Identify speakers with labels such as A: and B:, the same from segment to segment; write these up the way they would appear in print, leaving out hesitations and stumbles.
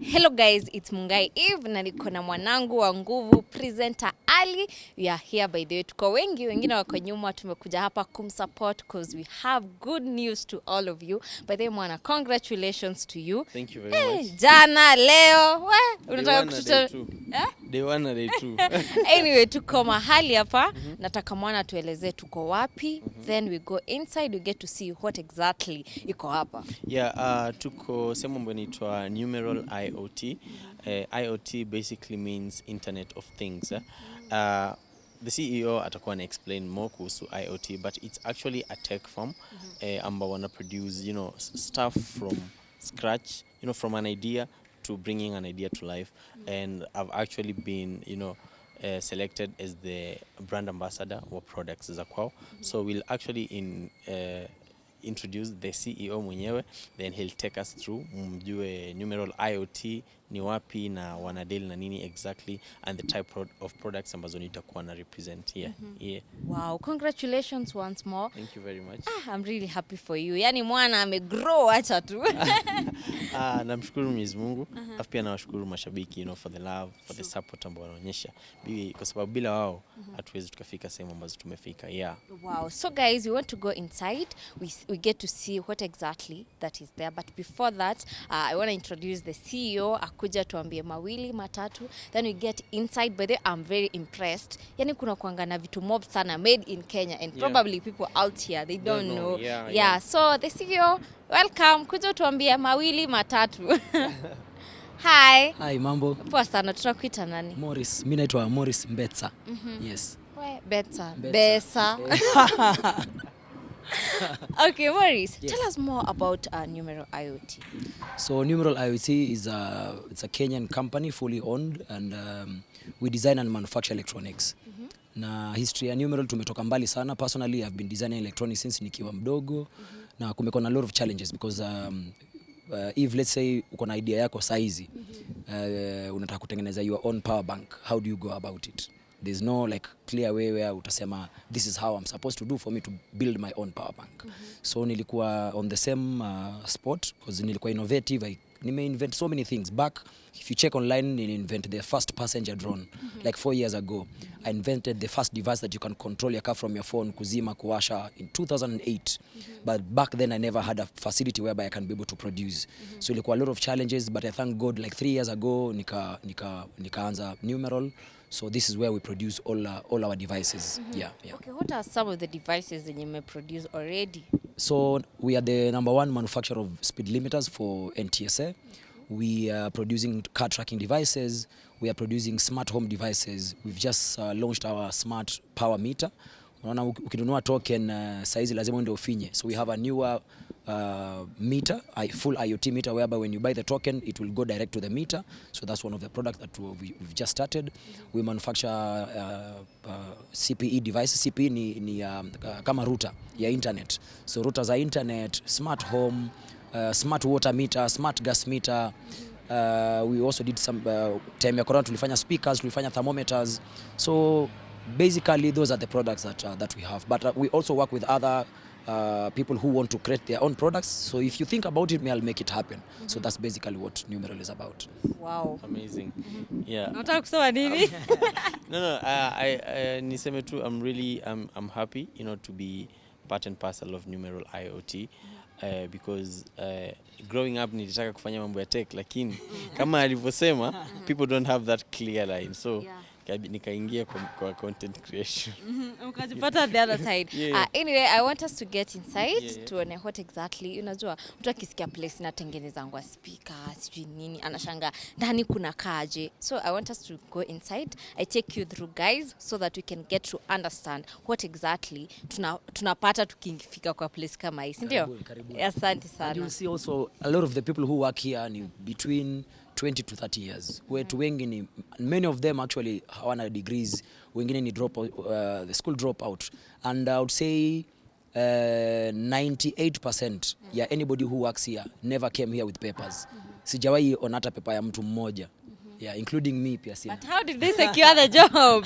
A: Hello guys, it's Mungai Eve na niko na mwanangu wa nguvu presenter Ali. We are here by the way. Tuko wengi, wengine wako nyuma, tumekuja hapa kumsupport because we have good news to all of you. By the way mwana, congratulations to you.
B: Thank you very much.
A: Jana, leo, unataka
B: kututa Day 1 na day 2.
A: Anyway, tuko mahali hapa, nataka mwana tueleze tuko wapi, then we go inside, we get to see what exactly iko hapa.
B: Yeah, tuko sehemu ambayo inaitwa Numeral IoT. IoT basically means Internet of Things. The CEO atakuwa na explain more kuhusu IoT, but it's actually a tech firm ambao wana produce, stuff from scratch, from an idea to bringing an idea to life. And I've actually been, selected as the brand ambassador or products za kwao. So we'll actually introduce the CEO mwenyewe, then he'll take us through mjue Numeral IoT ni wapi na wanadeal na nini exactly, and the type of products ambazo nitakuwa na represent here. Yeah.
A: Wow, congratulations once more.
B: Thank you very much.
A: I'm really happy for you. Yani mwana amegrow acha tu.
B: Namshukuru Mwenyezi Mungu. Pia nawashukuru mashabiki, for the love, for the support ambao wanaonyesha. Kwa sababu bila wao hatuwezi tukafika sehemu ambazo tumefika. Yeah.
A: Wow. So guys, we want to go inside. We get to see what exactly that is there. But before that, I want to introduce the CEO. Akuja tuambie mawili matatu. Then we get inside. By the way, I'm very impressed. Yani kuna kuanga na vitu mob sana made in Kenya, and probably people out here they don't know. Yeah. So the CEO, welcome. Kuja tuambie mawili matatu. Hi.
C: Hi, mambo.
A: Poa sana, tunakuita nani?
C: Morris. Mimi naitwa Morris Mbetsa. Yes.
A: Besa. Okay, Morris, tell us more about Numeral IoT.
C: So Numeral IoT is it's a Kenyan company, fully owned, and we design and manufacture electronics. Na history ya Numeral tumetoka mbali sana. Personally, I've been designing electronics since nikiwa mdogo. Na kumekuwa na a lot of challenges because if let's say uko na idea yako saizi, unataka kutengeneza your own power bank, how do you go about it? There's no clear way where utasema this is how I'm supposed to do for me to build my own power bank. So nilikuwa on the same spot because nilikuwa innovative. Nime invent so many things. Back, if you check online, I invented the first passenger drone 4 years ago. I invented the first device that you can control your car from your phone, kuzima, kuwasha, in 2008. But back then I never had a facility whereby I can be able to produce. So ilikuwa a lot of challenges, but I thank God 3 years ago nikaanza Numeral. So this is where we produce all our devices. Yeah.
A: Okay, what are some of the devices that you may produce already?
C: So we are the #1 manufacturer of speed limiters for NTSA. We are producing car tracking devices. We are producing smart home devices. We've just launched our smart power meter. Unaona ukinunua token saizi lazima uende ufinye. So we have a newer meter, a full IoT meter, whereby when you buy the token, it will go direct to the meter. So that's one of the products that we've just started. We manufacture CPE devices. CPE ni kama router ya internet. So routers za internet, smart home, smart water meter, smart gas meter. We also did some time ya corona tulifanya speakers, tulifanya thermometers. So basically those are the products that we have, but we also work with other people who want to create their own products. So if you think about it, I'll make it happen. So that's basically what Numeral is about.
A: Wow,
B: amazing. Yeah.
A: Nataka kusema nini?
B: No, I niseme tu, I'm happy, to be part and parcel of Numeral IoT. Because growing up nilitaka kufanya mambo ya tech, lakini kama alivyosema, people don't have that clear line. So nikaingia kwa content creation.
A: Ukajipata the other side. Anyway, I want us to get inside to know what exactly, unajua mtu akisikia place inatengeneza ngwa speaker, sijui nini, anashanga ndani kuna kaje. So I want us to go inside. I take you through, guys, so that we can get to understand what exactly tunapata tukifika kwa place kama hii, si ndio? Asante sana.
C: And you see also a lot of the people who work here ni between 20 to 30 years. Wetu wengi ni, many of them actually hawana degrees, wengine ni the school dropout. And I would say 98% yeah, anybody who works here never came here with papers. Sijawahi ona hata paper ya mtu mmoja. Yeah, including me pia sina.
A: But how did they secure the job?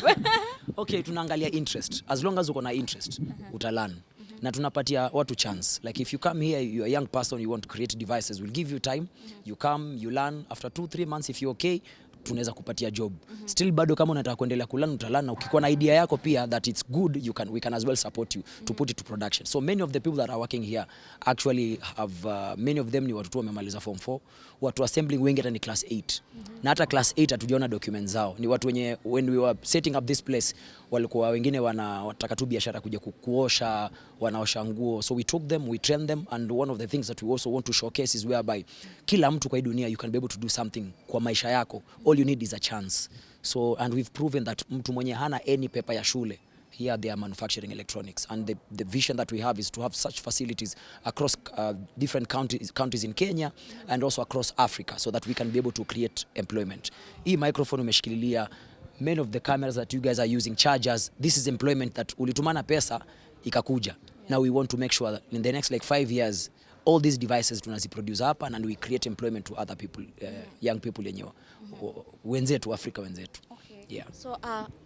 C: Okay, tunaangalia interest. As long as uko na interest, utalearn. na tunapatia watu chance. Like if you come here, you're a young person, you want to create devices, we'll give you time. You come, you learn. After 2-3 months, if you're okay, tunaweza kupatia job. Still bado kama unataka kuendelea kulearn, utalana, na ukikuwa na idea yako pia that it's good, we can as well support you to put it to production. So many of the people that are working here actually have many of them ni watu wamemaliza form 4, watu assembling wengi hata ni class 8. Na hata class 8 hatujaona documents zao. Ni watu wenye when we were setting up this place walikuwa wengine wanataka tu biashara kuja kuosha, wanaosha nguo. So we took them, we trained them, and one of the things that we also want to showcase is whereby kila mtu kwa hii dunia you can be able to do something kwa maisha yako. All you need is a chance. So and we've proven that mtu mwenye hana any paper ya shule, here they are manufacturing electronics, and the vision that we have is to have such facilities across different counties in Kenya and also across Africa, so that we can be able to create employment. Hii microphone umeshikililia, many of the cameras that you guys are using, chargers, this is employment that ulitumana pesa ikakuja. Now we want to make sure that in the next like 5 years all these devices tunaziproduce hapa and we create employment to other people, young people yenyewe wenzetu, Afrika wenzetu.
A: Okay.
C: Yeah.
A: So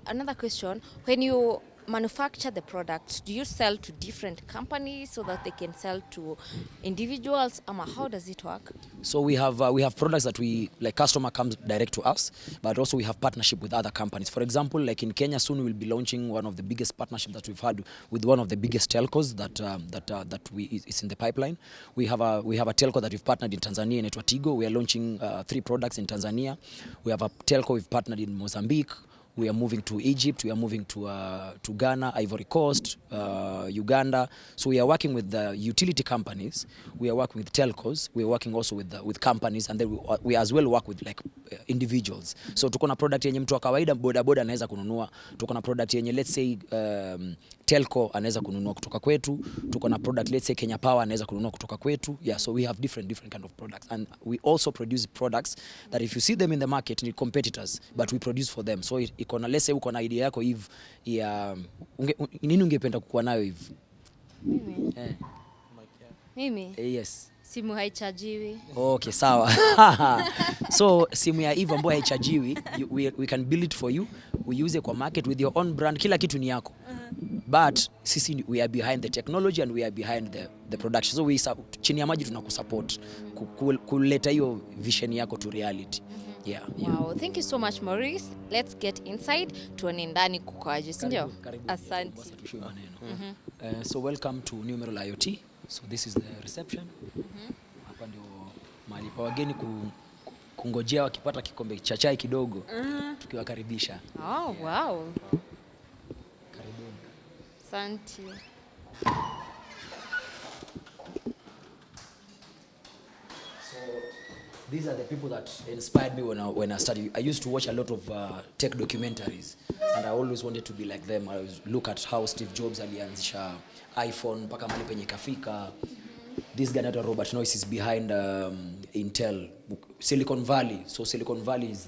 A: another question, when you manufacture the products, do you sell to different companies so that they can sell to individuals? How does it work?
C: So we have products that we, like, customer comes direct to us, but also we have partnership with other companies. For example, like in Kenya soon we'll be launching one of the biggest partnerships that we've had with one of the biggest telcos that is in the pipeline. We have a telco that we've partnered in Tanzania inaitwa Tigo. We are launching 3 products in Tanzania. We have a telco we've partnered in Mozambique. We are moving to Egypt, we are moving to Ghana, Ivory Coast, Uganda. So we are working with the utility companies, we are working with telcos, we are working also with companies, and then we as well work with like individuals. So tuko na product yenye mtu wa kawaida boda boda anaweza kununua, tuko na product yenye let's say telco anaweza kununua kutoka kwetu, tuko na product let's say Kenya Power anaweza kununua kutoka kwetu. Yeah, so we have different kind of products, and we also produce products that if you see them in the market ni competitors, but we produce for them. So iko na let's say uko na idea yako hivi ya nini ungependa kukuwa nayo hivi?
A: Mimi?
C: Yes.
A: Simu haichajiwi.
C: Okay, sawa. So simu ya Eve ambayo haichajiwi, we can build it for you. We use it kwa market with your own brand. Kila kitu ni yako. But sisi we are behind the technology and we are behind the production. So we chini ya maji tunakusupport kuleta hiyo vision yako to reality. Yeah.
A: Wow, thank you so much, Maurice. Let's get inside tuone ndani kukoaje, si ndio? Asante.
C: So welcome to Numeral IoT. So this is the reception. Hapa ndio mahali pa wageni kungojea wakipata kikombe cha chai kidogo tukiwakaribisha.
A: Oh, wow.
C: Karibuni.
A: Asante.
C: These are the people that inspired me when I studied. I used to watch a lot of tech documentaries, and I always wanted to be like them. I always look at how Steve Jobs alianzisha iPhone mpaka mahali penye kafika. This guy named Robert Noyce is behind Intel, Silicon Valley. So Silicon Valley is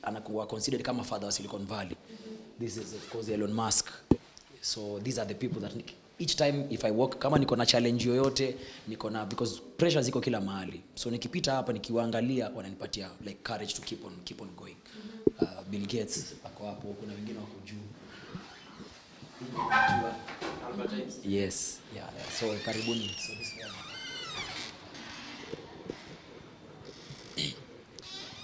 C: anakuwa considered kama father of Silicon Valley. This is of course Elon Musk. So these are the people that each time if I walk, kama niko na challenge yoyote, niko na, because pressure ziko kila mahali. So nikipita hapa nikiwaangalia wananipatia like courage to keep on going. Bill Gates ako hapo, kuna wengine wako juu. Yes, yeah. So karibuni. So this one.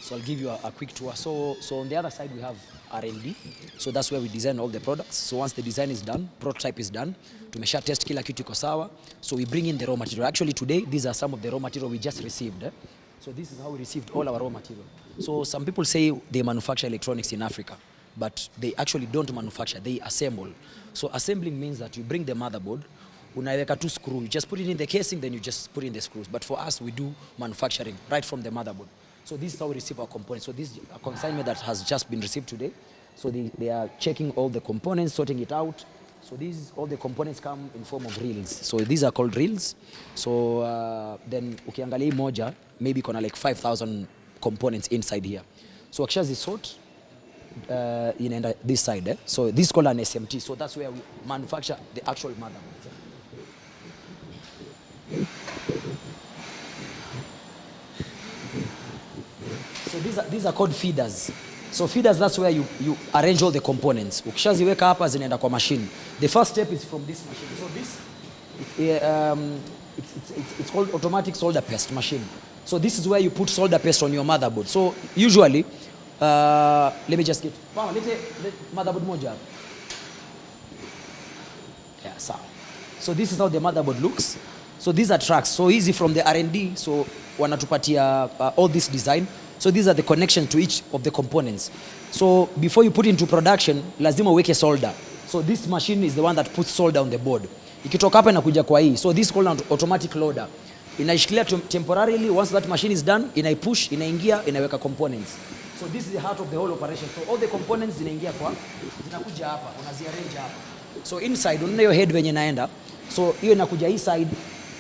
C: So I'll give you a quick tour. So on the other side we have R&D. So that's where we design all the products. So once the design is done, prototype is done, tumesha test kila kitu iko sawa. So we bring in the raw material. Actually today these are some of the raw material we just received. So this is how we received all our raw material. So some people say they manufacture electronics in Africa, but they actually don't manufacture, they assemble. So assembling means that you bring the motherboard, unaweka tu screw, you just put it in the casing, then you just put in the screws. But for us, we do manufacturing right from the motherboard. So this is how we receive our components. So this is a consignment that has just been received today. So they are checking all the components, sorting it out. So all the components come in form of reels. So these are called reels. So then ukiangalia moja, maybe kona like 5,000 components inside here. So akishazi sort, inaenda this side. So this is called an SMT. So that's where we manufacture the actual motherboard. So these are called feeders. So feeders, that's where you arrange all the components. Ukishaziweka hapa zinaenda kwa machine. The first step is from this machine. So It's called automatic solder paste machine. So this is where you put solder paste on your motherboard. So usually, let me just get, let motherboard moja. Yeah, so this is how the motherboard looks. So these are tracks. So easy from the R&D. So wanatupatia all this design. So these are the connection to each of the components. So before you put into production, lazima uweke solder. So this machine is the one that puts solder on the board. Ikitoka hapa inakuja kwa hii. So this is called an automatic loader. Inaishikilia temporarily. Once that machine is done, inaipush, inaingia, inaweka components. So this is the heart of the whole operation. So all the components zinaingia kwa, zinakuja hapa, unaziarrange hapa. So inside, unaona hiyo head venye naenda. So hiyo inakuja hii side,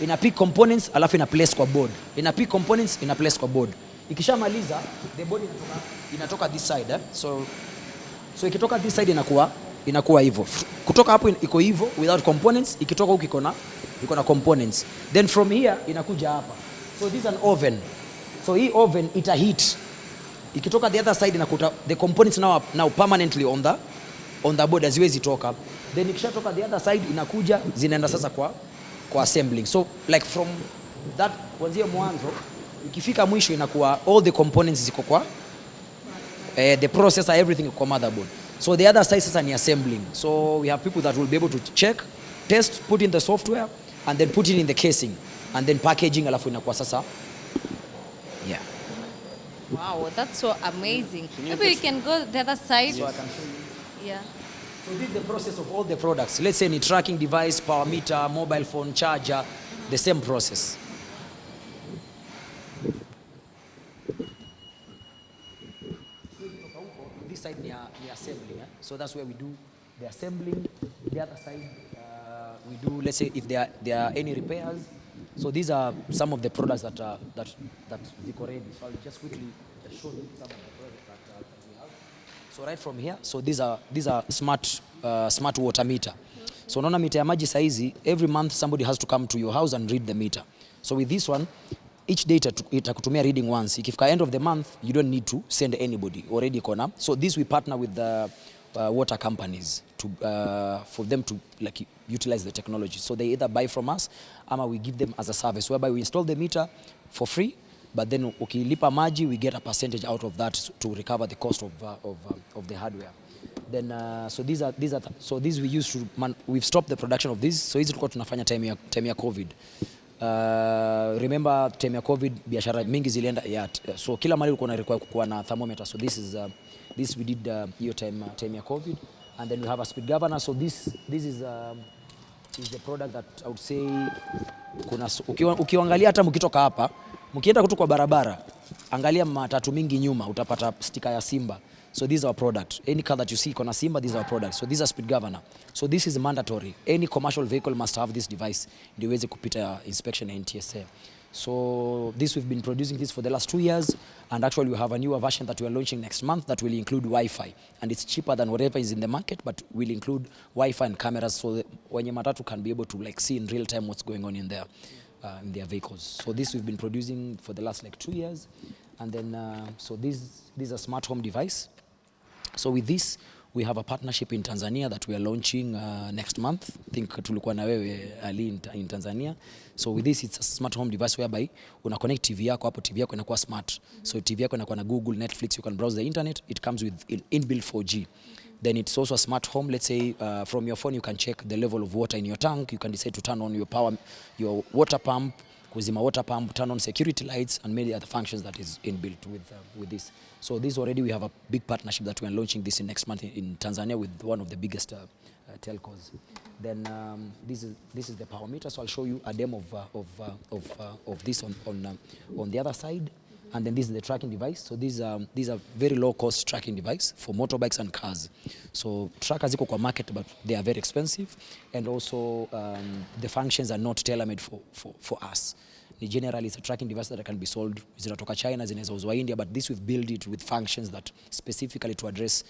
C: ina pick components, alafu ina place kwa board. Ina pick components, ina place kwa board. Ikishamaliza, the board inatoka this side. So ikitoka this side inakuwa hivyo. Kutoka hapo iko hivyo without components, ikitoka huko iko na components. Then from here inakuja hapa. So this is an oven. So hii oven ita heat. Ikitoka the other side inakuta the components now permanently on the board, haziwezi toka. Then ikishatoka the other side inakuja zinaenda sasa kwa assembling. So like from that kuanzia mwanzo ikifika mwisho inakuwa all the components ziko kwa the processor, everything kwa motherboard. So the other side sasa ni assembling. So we have people that will be able to check, test, put in the software and then put it in the casing and then packaging, alafu inakuwa sasa. Yeah.
A: Wow, that's so amazing. Maybe we can go the other side.
C: So I can show you.
A: Yeah.
C: So this is the process of all the products. Let's say any tracking device, power meter, mobile phone, charger, the same process. This side near assembling. So that's where we do the assembling. The other side we do, let's say if there are any repairs. So these are some of the products that Ziko ready. So I'll just quickly show you some of the products that we have. So right from here, so these are smart water meter. So unaona meter ya maji saizi, every month somebody has to come to your house and read the meter. So with this one, each day itakutumia reading once. Ikifika end of the month, you don't need to send anybody, already kona. So this we partner with the water companies for them to like utilize the technology. So they either buy from us ama we give them as a service whereby we install the meter for free, but then ukilipa maji we get a percentage out of that to recover the cost of the hardware. Then so these we used to we've stopped the production of these. So hizi tulikuwa tunafanya time ya COVID. Remember time ya COVID biashara mingi zilienda so kila mahali ulikuwa require kuwa na thermometer. So this we did hiyo time ya COVID, and then we have a speed governor. So this is the product that I would say ukiangalia hata mkitoka hapa mkienda kutoka kwa barabara, angalia matatu mingi nyuma utapata sticker ya Simba. So this is our product. Any car that you see kona Simba, this is our product. So this is a speed governor. So this is mandatory. Any commercial vehicle must have this device ndio iweze kupita inspection ya NTSA. So this we've been producing this for the last 2 years, and actually we have a newer version that we are launching next month that will include Wi-Fi, and it's cheaper than whatever is in the market, but will include Wi-Fi and cameras so that wenye matatu can be able to like see in real time what's going on in their vehicles. So this we've been producing for the last like 2 years, and then so this is a smart home device. So with this we have a partnership in Tanzania that we are launching next month. I think tulikuwa na wewe Ali in Tanzania. So with this it's a smart home device whereby una connect TV yako hapo, TV yako inakuwa smart. So TV yako inakuwa na Google, Netflix, you can browse the internet. It comes with inbuilt 4G. Then it's also a smart home. Let's say from your phone you can check the level of water in your tank. You can decide to turn on your water pump, kuzima water pump, turn on security lights, and many other functions that is inbuilt with this. So this already we have a big partnership that we are launching this in next month in Tanzania with one of the biggest telcos. Then this is the power meter. So I'll show you a demo of this on the other side. And then this is the tracking device. So these are very low cost tracking device for motorbikes and cars. So trackers ziko kwa market, but they are very expensive, and also the functions are not tailor-made for us. Generally it's a tracking device that can be sold zinatoka China, zinaweza uzwa India, but this we've built it with functions that specifically to address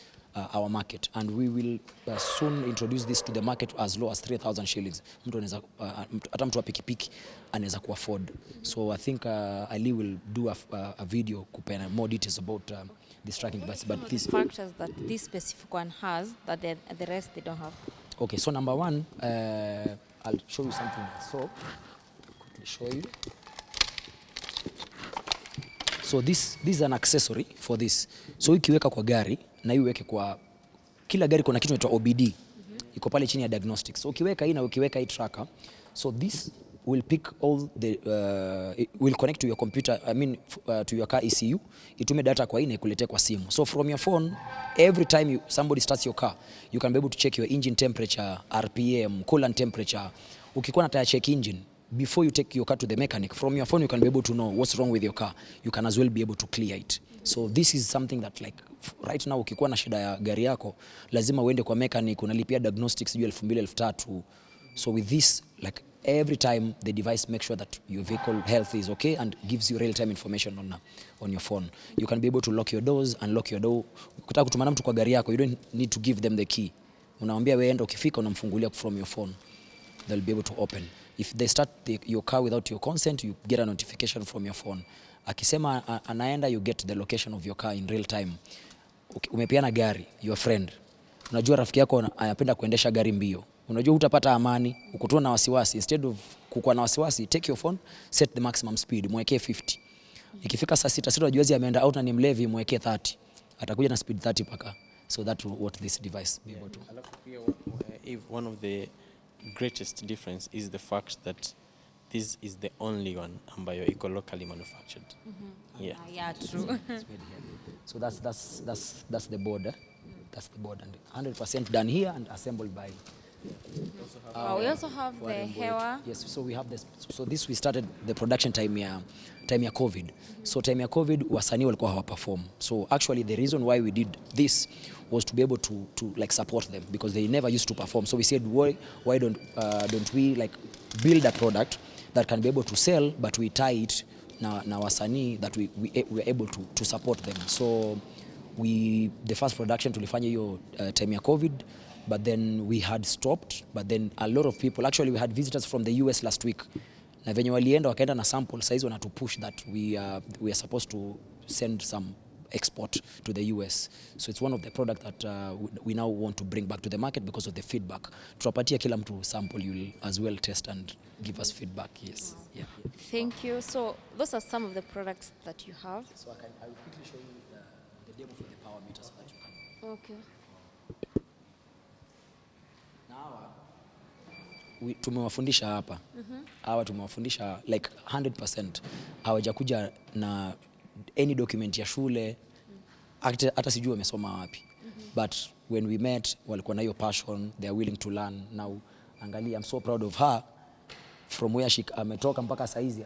C: our market, and we will soon introduce this to the market as low as 3,000 shillings. Mtu anaweza hata mtu wa pikipiki anaweza ku afford. So I think Ali will do a video kupena more details about this tracking device, but these
A: factors that this specific one has that the rest they don't have.
C: Okay, so number one, I'll show you something else. So quickly show you. So this is an accessory for this. So ukiweka kwa gari na iweke kwa kila gari, kuna kitu inaitwa OBD. Iko pale chini ya diagnostics. So ukiweka hii na ukiweka hii tracker, so this will pick all the it will connect to your computer, to your car ECU, itume data kwa hii na ikuletee kwa simu. So from your phone, every time somebody starts your car, you can be able to check your engine temperature, RPM, coolant temperature. Ukikuwa na tire check engine, before you take your car to the mechanic, from your phone you can be able to know what's wrong with your car. You can as well be able to clear it. So this is something that like right now ukikuwa na shida ya gari yako, lazima uende kwa mechanic, unalipia diagnostics juu 2,000 3,000. So with this, like every time the device makes sure that your vehicle health is okay and gives you real-time information on your phone. You can be able to lock your doors, unlock your door. Ukitaka kutumana mtu kwa gari yako, you don't need to give them the key. Unamwambia wewe enda, ukifika unamfungulia from your phone. They'll be able to open. If they start your car without your consent, you get a notification from your phone. Akisema anaenda, you get the location of your car in real time. Umepeana gari, your friend. Unajua rafiki yako anapenda kuendesha gari mbio. Unajua utapata amani, ukutuna na wasiwasi. Instead of kukuwa na wasiwasi, take your phone, set the maximum speed, mwekee 50. Ikifika saa 6 unajua ameenda out na ni mlevi, mwekee 30. Atakuja na speed 30 paka. So that's what this device be able to.
B: If one of the greatest difference is the fact that this is the only one ambayo iko locally manufactured.
A: Yeah, true.
C: So that's the board. That's the board, and 100% done here and assembled by.
A: We also have the hewa.
C: Yes, so we have this. So this we started the production time ya COVID. So time ya COVID wasanii walikuwa hawaperform. So actually the reason why we did this was to be able to like support them, because they never used to perform. So we said why don't we like build a product that can be able to sell, but we tie it na wasanii that we were able to support them. So the first production tulifanya hiyo time ya COVID, but then we had stopped, but then a lot of people, actually we had visitors from the US last week, na venye walienda wakaenda na sample, saizi wana to push that we are supposed to send some export to the US. So it's one of the products that we now want to bring back to the market because of the feedback. Tutapatia kila mtu sample, you'll as well test and give us feedback. Yes.
A: Wow.
C: Yeah.
A: Thank you. So those are some of the products that you have.
C: So I will quickly show you the demo for the power meter so that you can.
A: Okay.
C: Tumewafundisha hapa. Hawa tumewafundisha like 100%. Hawajakuja na any document ya shule, hata sijui wamesoma wapi. But when we met, walikuwa na hiyo passion, they are willing to learn. Now angalia, I'm so proud of her from where she ametoka mpaka saizi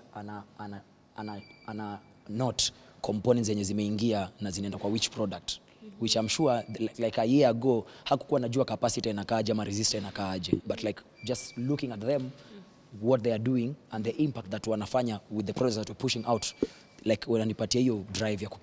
C: ana note components zenye zimeingia na zinaenda kwa which product, which I'm sure like a year ago hakukuwa najua capacity inakaaje ama resistor inakaaje, but like just looking at them, what they are doing and the impact that wanafanya with the products that we're pushing out, like wananipatia hiyo drive ya ku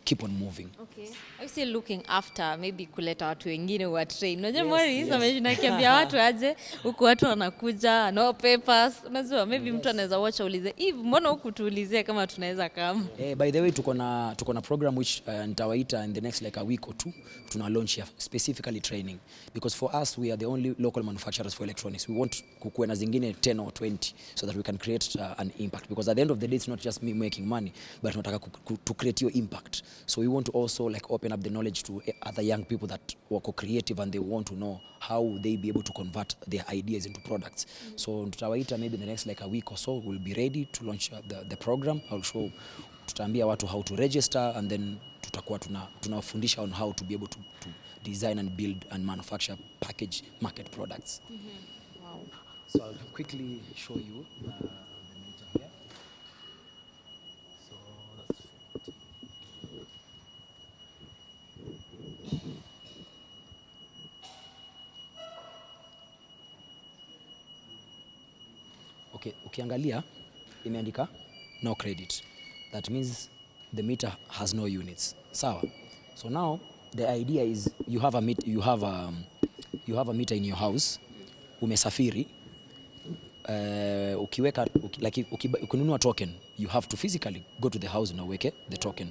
C: keep on moving.
A: Okay. Are you still looking after maybe kuleta watu wengine wa train? Unajua Morris ameshinda kiambia watu aje huko, watu wanakuja no papers. Unajua maybe mtu anaweza watch aulize, "Eve, mbona huku tuulizie kama tunaweza kama?"
C: By the way tuko na program which nitawaita in the next like a week or two, tuna launch here specifically training, because for us we are the only local manufacturers for electronics. We want kukuwe na zingine 10 or 20 so that we can create an impact, because at the end of the day it's not just me making money, but tunataka to create your impact. So we want to also like open up the knowledge to other young people that were creative and they want to know how they be able to convert their ideas into products. So tutawaita maybe in the next like a week or so, we'll be ready to launch the program. I'll show, tutaambia watu how to register, and then tutakuwa tunawafundisha on how to be able to design and build and manufacture package market products.
A: Wow.
C: So I'll quickly show you the meter here. So that's 40. Okay, ukiangalia imeandika no credit. That means the meter has no units. Sawa. So now the idea is you have a meter in your house. Umesafiri. Ukinunua token, you have to physically go to the house na uweke the token.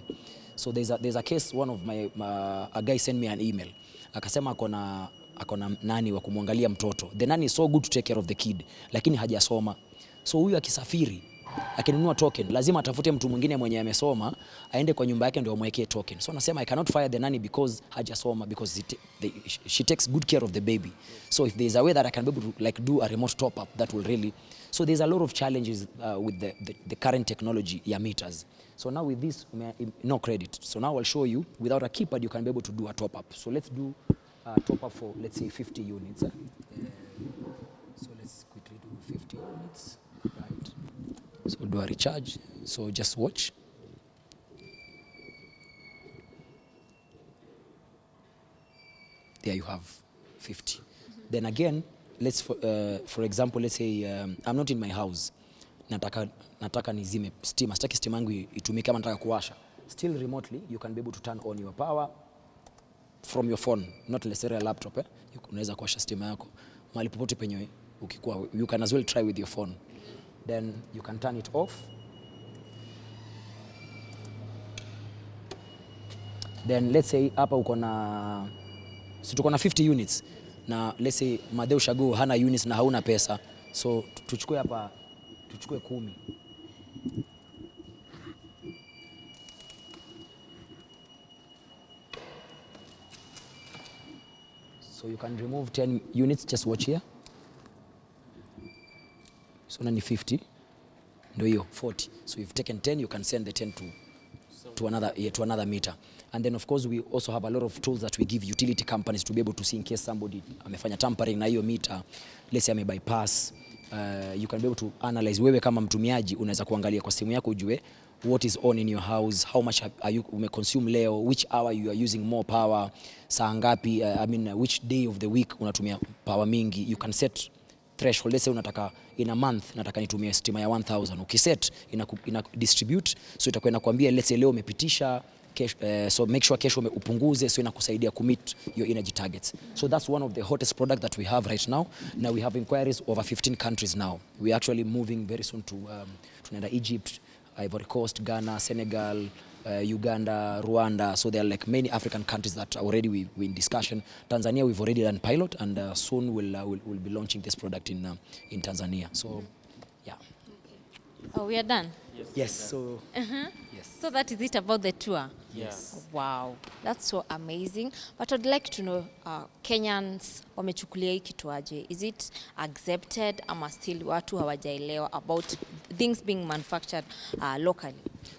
C: So there's a case, one of a guy sent me an email. Akasema akona nani wa kumwangalia mtoto. The nanny is so good to take care of the kid, lakini hajasoma. So huyu akisafiri akinunua token lazima atafute mtu mwingine mwenye amesoma aende kwa nyumba yake ndio amwekee token. So nasema I cannot fire the nanny because hajasoma, because she takes good care of the baby. So if there is a way that I can be able to like do a remote top up, that will really, so there's a lot of challenges with the current technology ya meters. So now with this no credit. So now I'll show you without a keypad you can be able to do a top up. So let's do a top up for, let's say, 50 units. So let's quickly do 50 units. Right. So do a recharge. So just watch. There you have 50. Then again, let's for example, let's say I'm not in my house. Nataka nizime stima. Sitaki stima yangu itumike kama nataka kuwasha. Still remotely you can be able to turn on your power from your phone, not necessarily a laptop. Unaweza kuwasha stima yako mahali popote penye ukikuwa. You can as well try with your phone. Then you can turn it off. Then let's say hapa uko na, si tuko na 50 units na let's say Madeo Shago hana units na hauna pesa, so tuchukue hapa, tuchukue 10. So you can remove 10 units, just watch here. So nani 50 ndio hiyo 40. So you've taken 10, you can send the 10 to another meter. And then of course we also have a lot of tools that we give utility companies to be able to see in case somebody amefanya tampering na hiyo meter, let's say bypass. You can be able to analyze. Wewe kama mtumiaji unaweza kuangalia kwa simu yako ujue what is on in your house, how much are you umeconsume leo, which hour you are using more power, saa ngapi, which day of the week unatumia power mingi. You can set threshold. Let's say unataka in a month nataka nitumie stima ya 1000. Ukiset ina distribute, so itakuwa inakwambia let's say leo umepitisha, so make sure kesho upunguze, so inakusaidia commit your energy targets. So that's one of the hottest product that we have right now. Now we have inquiries over 15 countries now. We are actually moving very soon to Egypt, Ivory Coast, Ghana, Senegal, Uganda, Rwanda. So there are like many African countries that already we in discussion. Tanzania we've already done pilot, and soon we'll be launching this product in Tanzania. So yeah.
A: Oh, we are done.
C: Yes. So yes.
A: So that is it about the tour.
B: Yes.
A: Wow, that's so amazing. But I'd like to know, Kenyans wamechukulia hii kitu aje? Is it accepted ama still watu hawajaelewa about things being manufactured locally?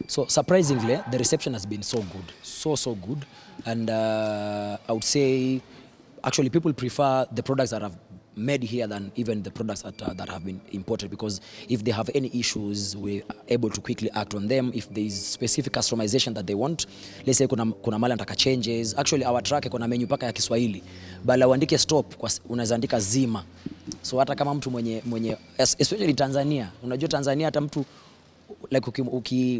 C: So surprisingly, the reception has been so good, so good, and I would say actually people prefer the products that have made here than even the products that have been imported, because if they have any issues we're able to quickly act on them. If there is specific customization that they want, let's say kuna mali nataka changes, actually our truck kuna menu paka ya Kiswahili, bala uandike stop unaweza andika zima. So hata kama mtu mwenye especially Tanzania, unajua Tanzania hata mtu like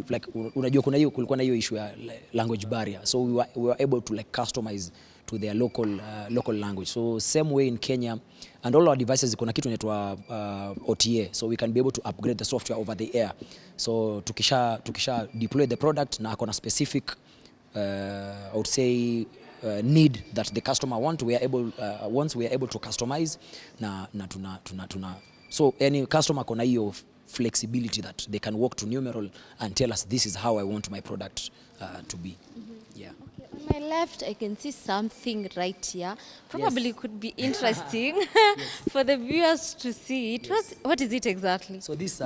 C: like unajua kulikuwa na hiyo issue ya language barrier, so we were able to like customize to their local language. So same way in Kenya, and all our devices kuna kitu inaitwa OTA, so we can be able to upgrade the software over the air. So tukisha deploy the product na akona specific I would say need that the customer wants, we are able to customize na tuna so any customer kona hiyo flexibility that they can walk to Numeral and tell us this is how I want my product to be. Yeah.
A: Okay, on my left I can see something right here. Probably
C: Yes.
A: could be interesting for the viewers to see it.
C: Yes.
A: What is it exactly?
C: So this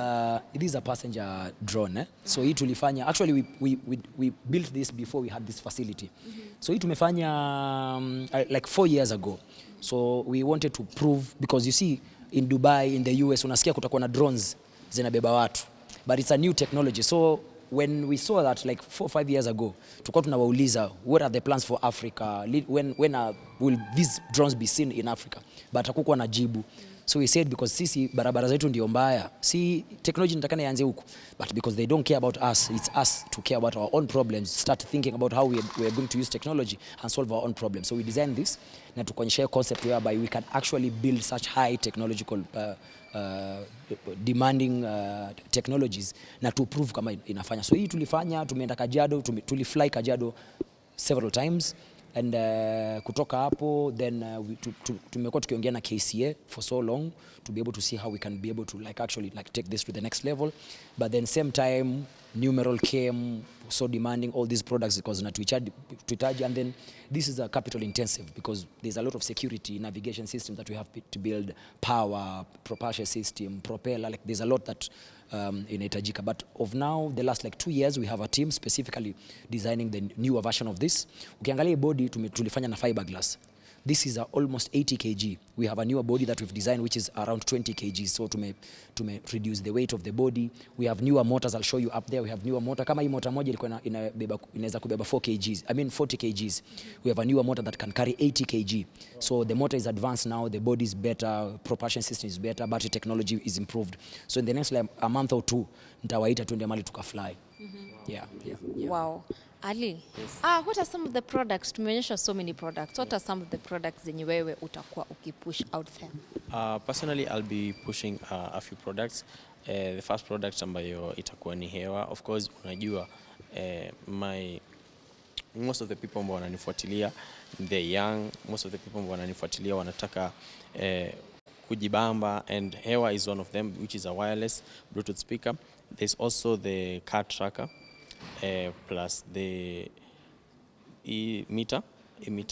C: is a passenger drone. So hii tulifanya, actually we built this before we had this facility. So hii tumefanya like 4 years ago. So we wanted to prove, because you see in Dubai, in the US, unasikia kutakuwa na drones zinabeba watu, but it's a new technology. So when we saw that like 4 or 5 years ago, tulikuwa tunawauliza what are the plans for Africa, when will these drones be seen in Africa, but hakukuwa na jibu. So we said because sisi barabara zetu ndio mbaya, si technology nitakana ianze huku, but because they don't care about us, it's us to care about our own problems, start thinking about how we are going to use technology and solve our own problems. So we designed this na tukaonyesha concept whereby we can actually build such high technological demanding technologies na to prove kama inafanya. So hii tulifanya, tumeenda Kajiado, tulifly Kajiado several times, and kutoka hapo then tumekuwa tukiongea na KCA for so long to be able to see how we can be able to like actually like take this to the next level, but then same time Numeral came so demanding all these products because na tuhitaji, and then this is a capital intensive because there's a lot of security navigation systems that we have to build, power, propulsion system, propeller, like there's a lot that inahitajika, but of now the last like 2 years we have a team specifically designing the newer version of this. Ukiangalia body tulifanya na fiberglass. This is almost 80 kg. We have a newer body that we've designed which is around 20 kg. So to reduce the weight of the body. We have newer motors. I'll show you up there. We have newer motor. Kama hii motor moja ilikuwa inaweza kubeba 4 kgs. I mean 40 kgs. We have a newer motor that can carry 80 kg. So the motor is advanced now. The body is better. Propulsion system is better. Battery technology is improved. So in the next like a month or two, nitawaita tuende mali tukafly. Yeah.
A: Wow. Ali,
B: Yes.
A: What are some of the products? Tumeonyesha so many products. What are some of the products zenye wewe utakuwa ukipush out there?
B: Personally, I'll be pushing a few products. The first product ambayo itakuwa ni hewa. Of course, unajua most of the people ambao wananifuatilia they're young. Most of the people ambao wananifuatilia wanataka kujibamba, and hewa is one of them, which is a wireless Bluetooth speaker. There's also the car tracker. Plus the meter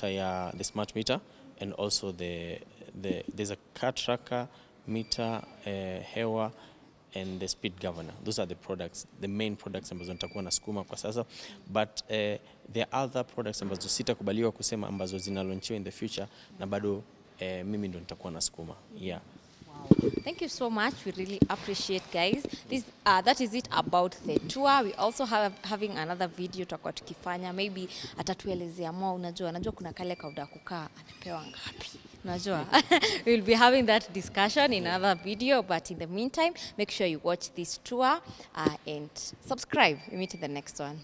B: ya the smart meter, and also there's a car tracker, meter, hewa, and the speed governor. Those are the products, the main products ambazo nitakuwa nasukuma kwa sasa, but there are other products ambazo sitakubaliwa kusema ambazo zinalaunchiwa in the future na bado mimi ndo nitakuwa nasukuma. Yeah.
A: Thank you so much. We really appreciate, guys. That is it about the tour. We also having another video tutakuwa tukifanya. Maybe atatuelezea more. Unajua kuna kale kauda kukaa anapewa ngapi. Unajua. We'll be having that discussion in another video, but in the meantime, make sure you watch this tour and subscribe. We meet in the next one.